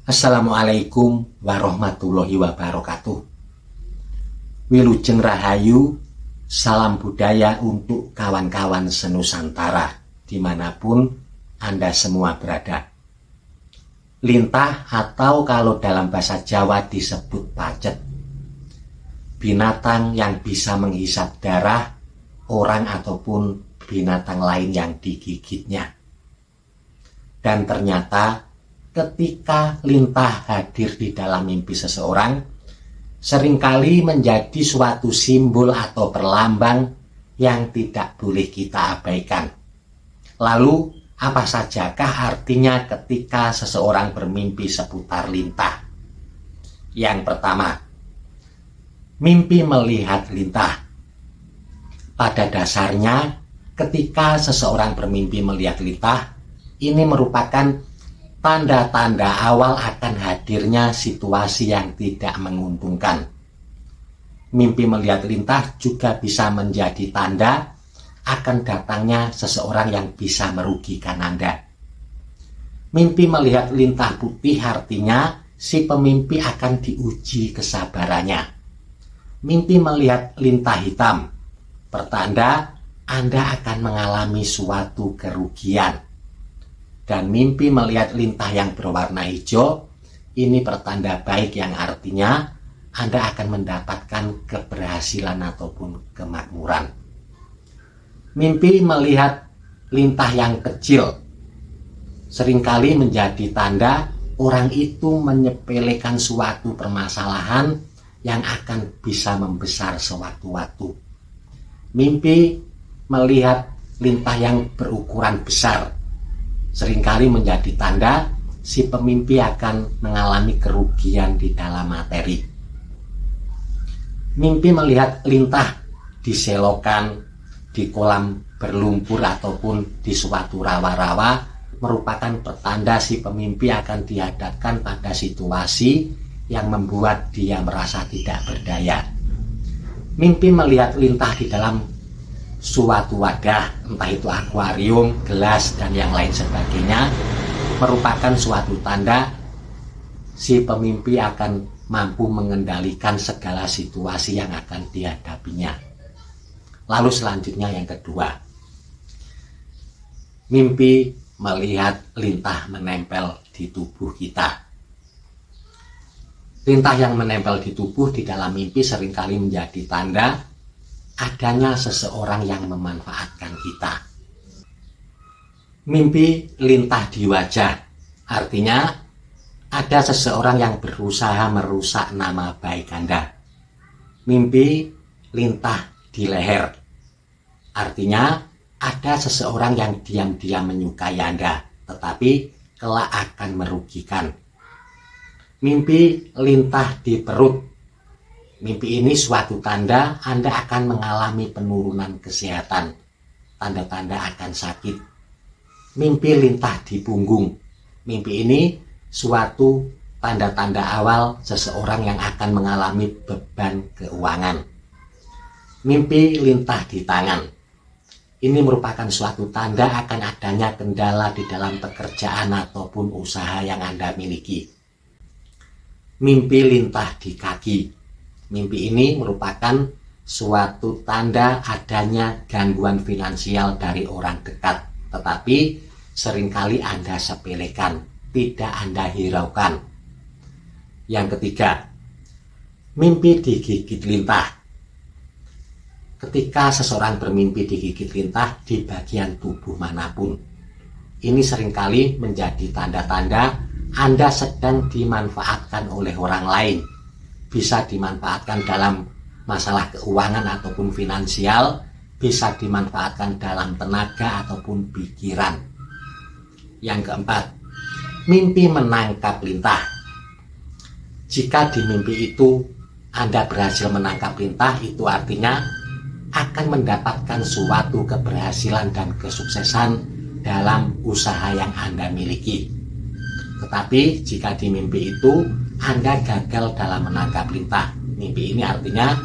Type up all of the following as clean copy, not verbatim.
Assalamualaikum warahmatullahi wabarakatuh. Wilujeng Rahayu, salam budaya untuk kawan-kawan senusantara dimanapun Anda semua berada. Lintah atau kalau dalam bahasa Jawa disebut pacet, binatang yang bisa menghisap darah orang ataupun binatang lain yang digigitnya. Dan ternyata ketika lintah hadir di dalam mimpi seseorang, seringkali menjadi suatu simbol atau perlambang yang tidak boleh kita abaikan. Lalu, apa sajakah artinya ketika seseorang bermimpi seputar lintah? Yang pertama, mimpi melihat lintah. Pada dasarnya, ketika seseorang bermimpi melihat lintah, ini merupakan tanda-tanda awal akan hadirnya situasi yang tidak menguntungkan. Mimpi melihat lintah juga bisa menjadi tanda akan datangnya seseorang yang bisa merugikan Anda. Mimpi melihat lintah putih artinya si pemimpi akan diuji kesabarannya. Mimpi melihat lintah hitam pertanda Anda akan mengalami suatu kerugian. Dan mimpi melihat lintah yang berwarna hijau, ini pertanda baik yang artinya Anda akan mendapatkan keberhasilan ataupun kemakmuran. Mimpi melihat lintah yang kecil seringkali menjadi tanda orang itu menyepelekan suatu permasalahan yang akan bisa membesar sewaktu-waktu. Mimpi melihat lintah yang berukuran besar seringkali menjadi tanda si pemimpi akan mengalami kerugian di dalam materi. Mimpi melihat lintah di selokan, di kolam berlumpur ataupun di suatu rawa-rawa merupakan pertanda si pemimpi akan dihadapkan pada situasi yang membuat dia merasa tidak berdaya. Mimpi melihat lintah di dalam suatu wadah, entah itu akuarium, gelas, dan yang lain sebagainya, merupakan suatu tanda si pemimpi akan mampu mengendalikan segala situasi yang akan dihadapinya. Lalu selanjutnya yang kedua, mimpi melihat lintah menempel di tubuh kita. Lintah yang menempel di tubuh di dalam mimpi seringkali menjadi tanda adanya seseorang yang memanfaatkan kita. Mimpi lintah di wajah artinya ada seseorang yang berusaha merusak nama baik Anda. Mimpi lintah di leher artinya ada seseorang yang diam-diam menyukai Anda, tetapi kelak akan merugikan. Mimpi lintah di perut, mimpi ini suatu tanda Anda akan mengalami penurunan kesehatan, tanda-tanda akan sakit. Mimpi lintah di punggung, mimpi ini suatu tanda-tanda awal seseorang yang akan mengalami beban keuangan. Mimpi lintah di tangan, ini merupakan suatu tanda akan adanya kendala di dalam pekerjaan ataupun usaha yang Anda miliki. Mimpi lintah di kaki, mimpi ini merupakan suatu tanda adanya gangguan finansial dari orang dekat, tetapi seringkali Anda sepelekan, tidak Anda hiraukan. Yang ketiga, mimpi digigit lintah. Ketika seseorang bermimpi digigit lintah di bagian tubuh manapun, ini seringkali menjadi tanda-tanda Anda sedang dimanfaatkan oleh orang lain. Bisa dimanfaatkan dalam masalah keuangan ataupun finansial, bisa dimanfaatkan dalam tenaga ataupun pikiran. Yang keempat, mimpi menangkap lintah. Jika di mimpi itu Anda berhasil menangkap lintah, itu artinya akan mendapatkan suatu keberhasilan dan kesuksesan dalam usaha yang Anda miliki. Tetapi jika di mimpi itu Anda gagal dalam menangkap lintah, mimpi ini artinya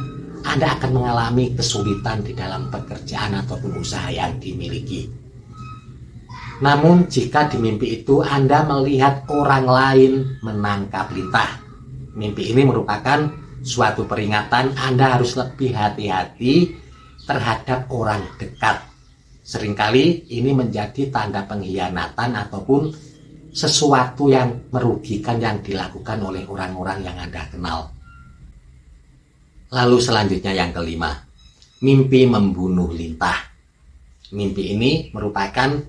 Anda akan mengalami kesulitan di dalam pekerjaan ataupun usaha yang dimiliki. Namun jika di mimpi itu Anda melihat orang lain menangkap lintah, mimpi ini merupakan suatu peringatan Anda harus lebih hati-hati terhadap orang dekat. Seringkali ini menjadi tanda pengkhianatan ataupun sesuatu yang merugikan yang dilakukan oleh orang-orang yang Anda kenal. Lalu selanjutnya yang kelima, mimpi membunuh lintah. Mimpi ini merupakan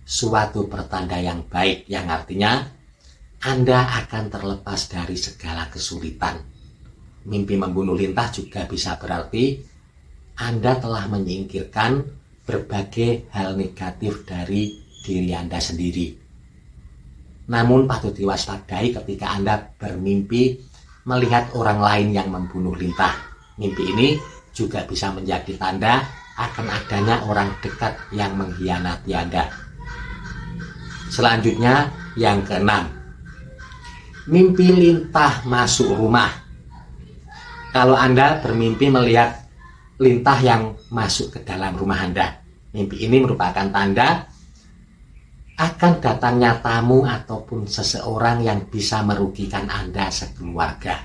suatu pertanda yang baik, yang artinya Anda akan terlepas dari segala kesulitan. Mimpi membunuh lintah juga bisa berarti Anda telah menyingkirkan berbagai hal negatif dari diri Anda sendiri. Namun patut diwaspadai ketika Anda bermimpi melihat orang lain yang membunuh lintah. Mimpi ini juga bisa menjadi tanda akan adanya orang dekat yang mengkhianati Anda. Selanjutnya yang keenam, mimpi lintah masuk rumah. Kalau Anda bermimpi melihat lintah yang masuk ke dalam rumah Anda, mimpi ini merupakan tanda akan datangnya tamu ataupun seseorang yang bisa merugikan Anda sekeluarga.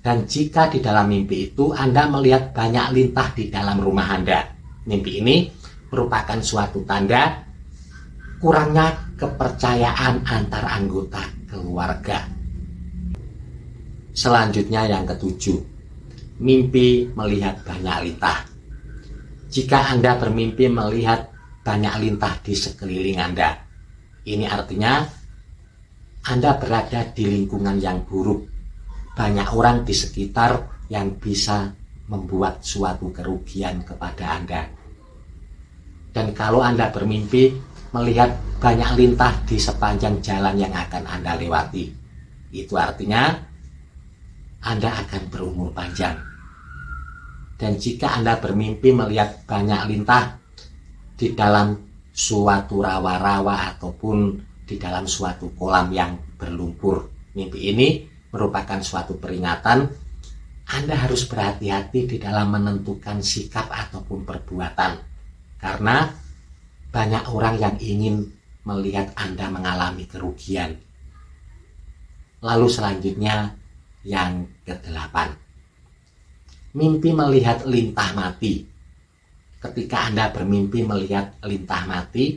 Dan jika di dalam mimpi itu Anda melihat banyak lintah di dalam rumah Anda, mimpi ini merupakan suatu tanda kurangnya kepercayaan antar anggota keluarga. Selanjutnya yang ketujuh, mimpi melihat banyak lintah. Jika Anda bermimpi melihat banyak lintah di sekeliling Anda, ini artinya Anda berada di lingkungan yang buruk. Banyak orang di sekitar yang bisa membuat suatu kerugian kepada Anda. Dan kalau Anda bermimpi melihat banyak lintah di sepanjang jalan yang akan Anda lewati, itu artinya Anda akan berumur panjang. Dan jika Anda bermimpi melihat banyak lintah di dalam suatu rawa-rawa ataupun di dalam suatu kolam yang berlumpur, mimpi ini merupakan suatu peringatan Anda harus berhati-hati di dalam menentukan sikap ataupun perbuatan, karena banyak orang yang ingin melihat Anda mengalami kerugian. Lalu selanjutnya yang kedelapan, mimpi melihat lintah mati. Ketika Anda bermimpi melihat lintah mati,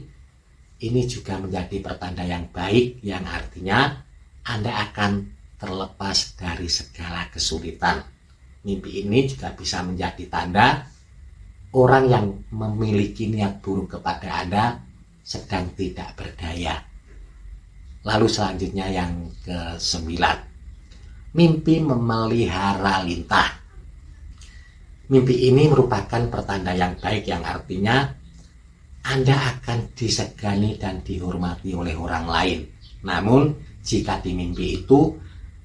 ini juga menjadi pertanda yang baik, yang artinya Anda akan terlepas dari segala kesulitan. Mimpi ini juga bisa menjadi tanda orang yang memiliki niat buruk kepada Anda sedang tidak berdaya. Lalu selanjutnya yang ke-9, mimpi memelihara lintah. Mimpi ini merupakan pertanda yang baik, yang artinya Anda akan disegani dan dihormati oleh orang lain. Namun jika di mimpi itu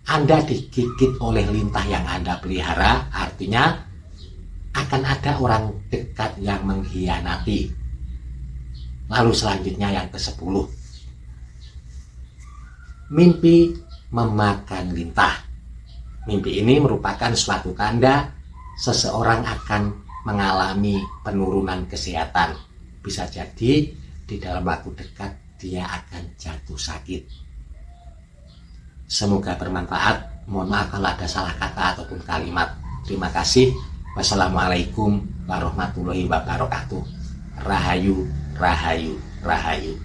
Anda digigit oleh lintah yang Anda pelihara, artinya akan ada orang dekat yang mengkhianati. Lalu selanjutnya yang ke-10, mimpi memakan lintah. Mimpi ini merupakan suatu tanda seseorang akan mengalami penurunan kesehatan. Bisa jadi di dalam waktu dekat dia akan jatuh sakit. Semoga bermanfaat. Mohon maaf kalau ada salah kata ataupun kalimat. Terima kasih. Wassalamualaikum warahmatullahi wabarakatuh. Rahayu, rahayu, rahayu.